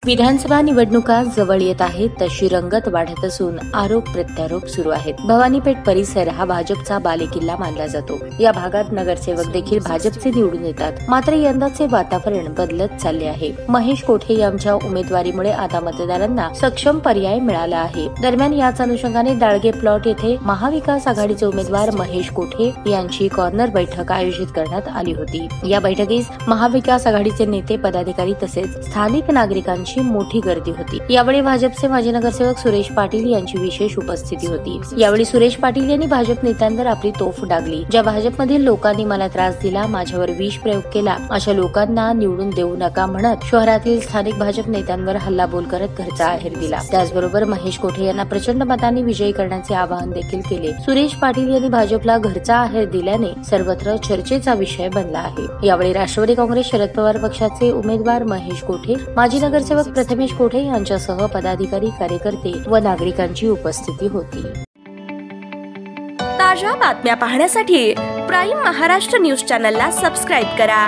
विधानसभा निवडणुका जवळ येत आहेत तशी रंगत वाढत असून आरोप प्रत्यारोप सुरू आहेत। भवानीपेठ परिसर हा भाजपचा बालेकिल्ला मानला जातो। या भागात नगरसेवक देखील भाजपचे निवडून येतात। मात्र यंदाचे वातावरण बदलत चालले आहे। महेश कोठे यांच्या उमेदवारीमुळे आता मतदारांना सक्षम पर्याय मिळाला आहे। दरम्यान याच अनुषंगाने दाळगे प्लॉट येथे महाविकास आघाडीचे उमेदवार महेश कोठे यांची कॉर्नर बैठक आयोजित करण्यात आली होती। या बैठकीस महाविकास आघाडीचे नेते, पदाधिकारी तसेच स्थानिक नागरिकांची मोठी गर्दी होती। यावेळी भाजपचे माजी नगरसेवक सुरेश पाटील यांची विशेष उपस्थिती होती। यावेळी सुरेश पाटील यांनी भाजप नेत्यांवर आपली तोफ डागली। ज्या भाजपमधील लोकांनी मला त्रास दिला, माझ्यावर विष प्रयोग केला, अशा लोकांना निवडून देऊ नका म्हणत शहरातील स्थानिक भाजप नेत्यांवर हल्लाबोल करत घरचा आहेर दिला। त्याचबरोबर महेश कोठे यांना प्रचंड मतांनी विजयी करण्याचे आवाहन देखील केले। सुरेश पाटील यांनी भाजपला घरचा आहेर दिल्याने सर्वत्र चर्चेचा विषय बनला आहे। यावेळी राष्ट्रवादी काँग्रेस शरद पवार पक्षाचे उमेदवार महेश कोठे, माजी नगरसेवक प्रथमेश कोठे यांच्यासह पदाधिकारी, कार्यकर्ते व नागरिकांची उपस्थिती होती। ताज्या बातम्या पाहण्यासाठी प्राईम महाराष्ट्र न्यूज चॅनलला सबस्क्राईब करा।